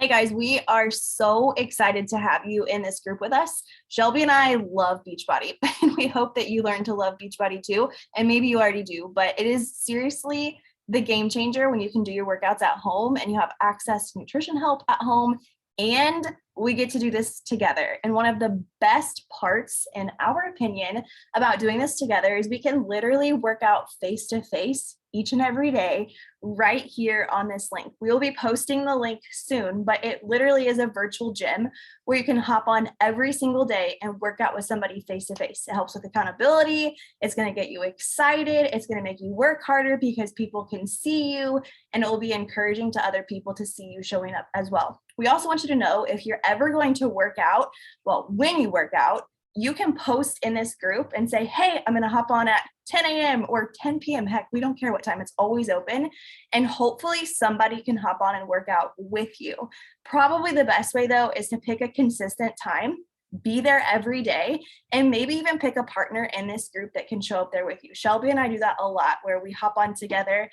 Hey guys, we are so excited to have you in this group with us. Shelby and I love Beachbody, and we hope that you learn to love Beachbody too. And maybe you already do, but it is seriously the game changer when you can do your workouts at home and you have access to nutrition help at home. And we get to do this together. And one of the best parts, in our opinion, about doing this together is we can literally work out face to face each and every day right here on this link. We will be posting the link soon, but it literally is a virtual gym where you can hop on every single day and work out with somebody face to face. It helps with accountability. It's going to get you excited. It's going to make you work harder because people can see you, and it will be encouraging to other people to see you showing up as well. We also want you to know if you're ever going to work out, well, when you work out, you can post in this group and say, hey, I'm going to hop on at 10 a.m. or 10 p.m. Heck, we don't care what time. It's always open. And hopefully somebody can hop on and work out with you. Probably the best way, though, is to pick a consistent time, be there every day, and maybe even pick a partner in this group that can show up there with you. Shelby and I do that a lot, where we hop on together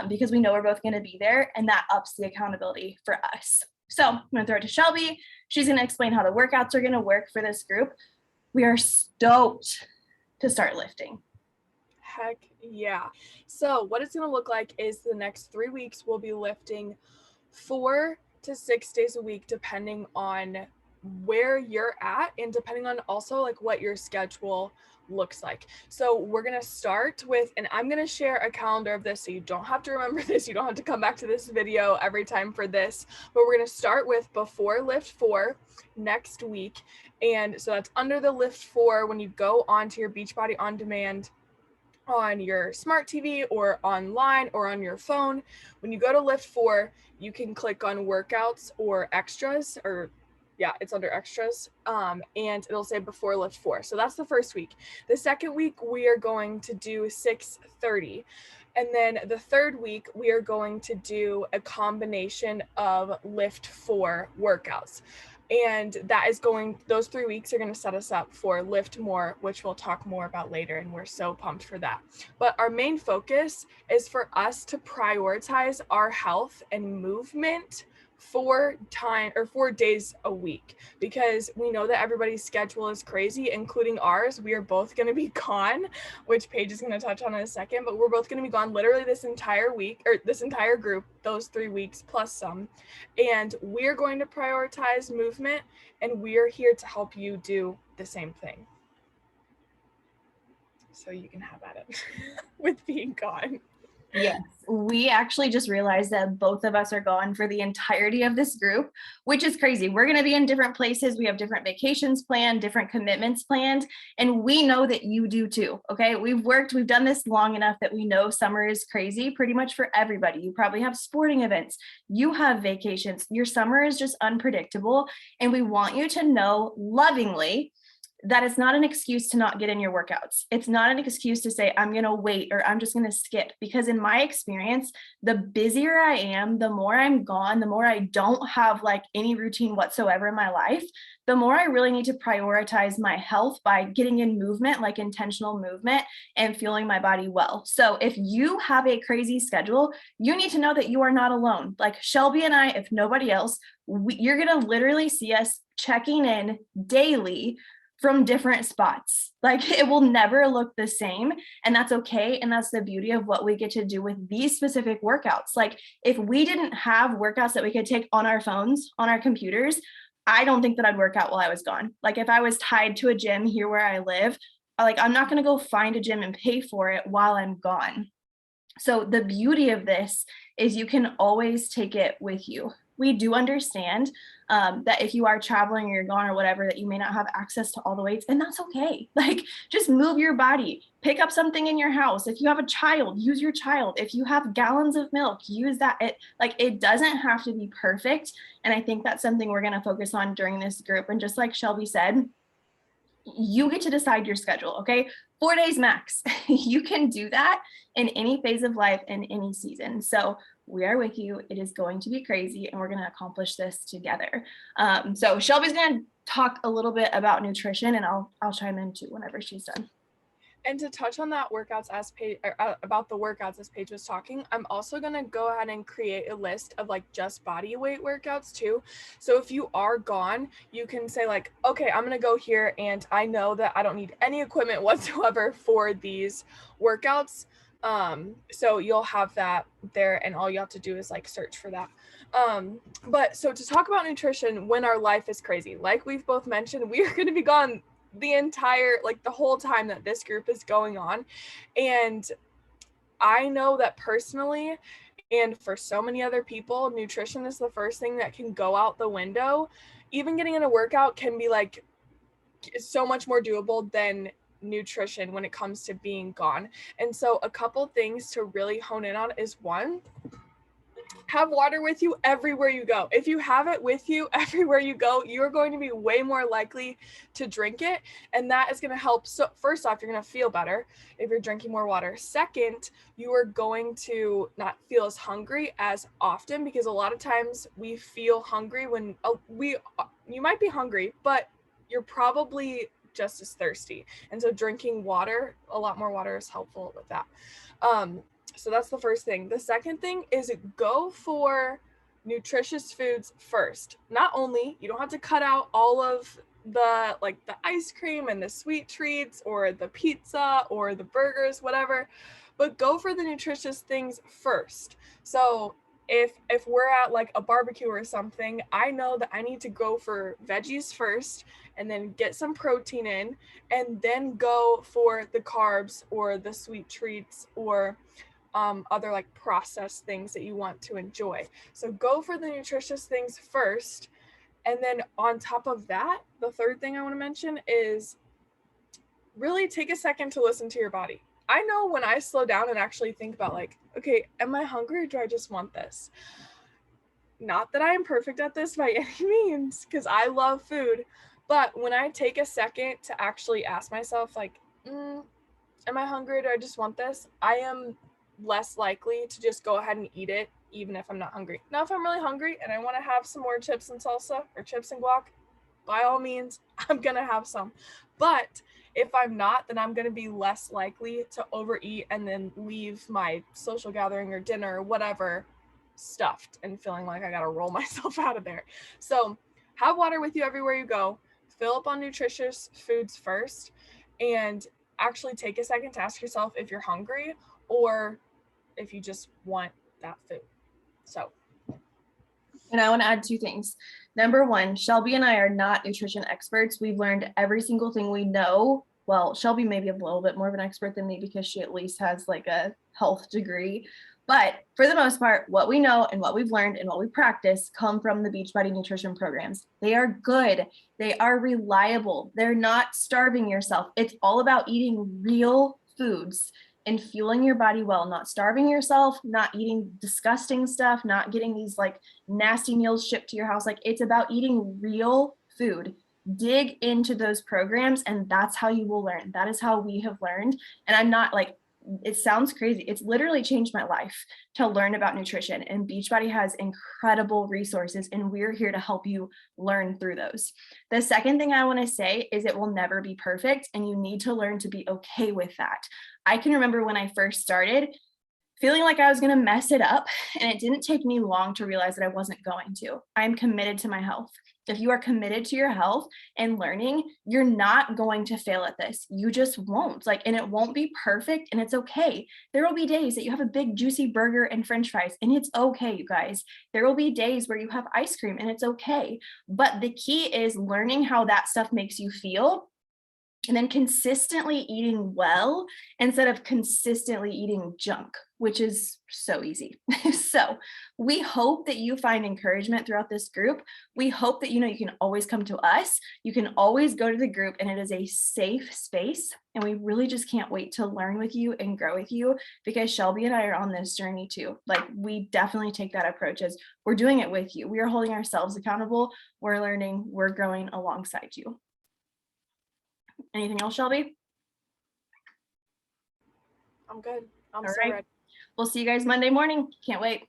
because we know we're both going to be there, and that ups the accountability for us. So I'm going to throw it to Shelby. She's going to explain how the workouts are going to work for this group. We are stoked to start lifting. Heck yeah. So what it's going to look like is the next 3 weeks we'll be lifting 4 to 6 days a week, depending on where you're at and depending on also like what your schedule looks like. So we're going to start with, and I'm going to share a calendar of this so you don't have to remember this. You don't have to come back to this video every time for this, but we're going to start with before lift 4 next week. And so that's under the lift 4 when you go onto your Beachbody On Demand on your smart TV or online or on your phone. When you go to lift 4, you can click on workouts or extras, or yeah, it's under extras, and it'll say before lift 4. So that's the first week. The second week, we are going to do 6:30. And then the third week, we are going to do a combination of lift 4 workouts. And that is those 3 weeks are going to set us up for Lift More, which we'll talk more about later. And we're so pumped for that. But our main focus is for us to prioritize our health and movement 4 days a week, because we know that everybody's schedule is crazy, including ours. We are both going to be gone, which Paige is going to touch on in a second, but we're both going to be gone literally this entire week, or this entire group, those 3 weeks plus some. And we're going to prioritize movement, and we're here to help you do the same thing. So you can have at it with being gone. Yes, we actually just realized that both of us are gone for the entirety of this group, which is crazy. We're going to be in different places. We have different vacations planned, different commitments planned, and we know that you do too. Okay, we've done this long enough that we know summer is crazy pretty much for everybody. You probably have sporting events, you have vacations, your summer is just unpredictable, and we want you to know lovingly that it's not an excuse to not get in your workouts. It's not an excuse to say, I'm going to wait or I'm just going to skip. Because in my experience, the busier I am, the more I'm gone, the more I don't have like any routine whatsoever in my life, the more I really need to prioritize my health by getting in movement, like intentional movement, and fueling my body well. So if you have a crazy schedule, you need to know that you are not alone. Like Shelby and I, if nobody else, you're going to literally see us checking in daily from different spots. Like it will never look the same, and that's okay. And that's the beauty of what we get to do with these specific workouts. Like if we didn't have workouts that we could take on our phones, on our computers, I don't think that I'd work out while I was gone. Like if I was tied to a gym here where I live, like I'm not going to go find a gym and pay for it while I'm gone. So the beauty of this is you can always take it with you. We do understand that if you are traveling or you're gone or whatever, that you may not have access to all the weights, and that's okay. Like just move your body, pick up something in your house. If you have a child, use your child. If you have gallons of milk, use that. It doesn't have to be perfect. And I think that's something we're going to focus on during this group. And just like Shelby said, you get to decide your schedule, okay? 4 days max. You can do that in any phase of life in any season. So we are with you. It is going to be crazy, and we're going to accomplish this together. So Shelby's going to talk a little bit about nutrition, and I'll chime in too whenever she's done. And to touch on that workouts as Paige, about the workouts as Paige was talking, I'm also going to go ahead and create a list of like just body weight workouts too. So if you are gone, you can say like, okay, I'm going to go here and I know that I don't need any equipment whatsoever for these workouts. So you'll have that there and all you have to do is like search for that. But so to talk about nutrition when our life is crazy, like we've both mentioned, we are going to be gone the entire, like the whole time that this group is going on. And I know that personally, and for so many other people, nutrition is the first thing that can go out the window. Even getting in a workout can be like so much more doable than nutrition when it comes to being gone. And so a couple things to really hone in on is one, have water with you everywhere you go. If you have it with you everywhere you go, you're going to be way more likely to drink it. And that is going to help. So first off, you're going to feel better if you're drinking more water. Second, you are going to not feel as hungry as often, because a lot of times we feel hungry when you might be hungry, but you're probably just as thirsty. And so drinking water, a lot more water is helpful with that. So that's the first thing. The second thing is go for nutritious foods first. Not only, you don't have to cut out all of the like the ice cream and the sweet treats or the pizza or the burgers, whatever, but go for the nutritious things first. So if we're at like a barbecue or something, I know that I need to go for veggies first and then get some protein in and then go for the carbs or the sweet treats or other like processed things that you want to enjoy. So go for the nutritious things first. And then on top of that, the third thing I want to mention is really take a second to listen to your body. I know when I slow down and actually think about like, okay, am I hungry or do I just want this? Not that I am perfect at this by any means, because I love food. But when I take a second to actually ask myself like, am I hungry or do I just want this? I am less likely to just go ahead and eat it, even if I'm not hungry. Now, if I'm really hungry and I want to have some more chips and salsa or chips and guac, by all means, I'm going to have some. But if I'm not, then I'm going to be less likely to overeat and then leave my social gathering or dinner or whatever stuffed and feeling like I got to roll myself out of there. So have water with you everywhere you go. Fill up on nutritious foods first, and actually take a second to ask yourself if you're hungry or if you just want that food. So. And I want to add two things. Number one, Shelby and I are not nutrition experts. We've learned every single thing we know. Well, Shelby may be a little bit more of an expert than me because she at least has like a health degree. But for the most part, what we know and what we've learned and what we practice come from the Beachbody nutrition programs. They are good. They are reliable. They're not starving yourself. It's all about eating real foods and fueling your body well, not starving yourself, not eating disgusting stuff, not getting these like nasty meals shipped to your house. Like, it's about eating real food. Dig into those programs, and that's how you will learn. That is how we have learned. And I'm not like, it sounds crazy. It's literally changed my life to learn about nutrition, and Beachbody has incredible resources, and we're here to help you learn through those. The second thing I want to say is it will never be perfect, and you need to learn to be okay with that. I can remember when I first started feeling like I was going to mess it up, and it didn't take me long to realize that I wasn't going to. I'm committed to my health. If you are committed to your health and learning, you're not going to fail at this. You just won't. Like, and it won't be perfect, and it's okay. There will be days that you have a big juicy burger and french fries, and it's okay, you guys. There will be days where you have ice cream, and it's okay. But the key is learning how that stuff makes you feel, and then consistently eating well instead of consistently eating junk, which is so easy. So we hope that you find encouragement throughout this group. We hope that you know you can always come to us. You can always go to the group, and it is a safe space. And we really just can't wait to learn with you and grow with you, because Shelby and I are on this journey too. Like, we definitely take that approach as we're doing it with you. We are holding ourselves accountable. We're learning, we're growing alongside you. Anything else, Shelby? I'm good. I'm All so right. ready. We'll see you guys Monday morning. Can't wait.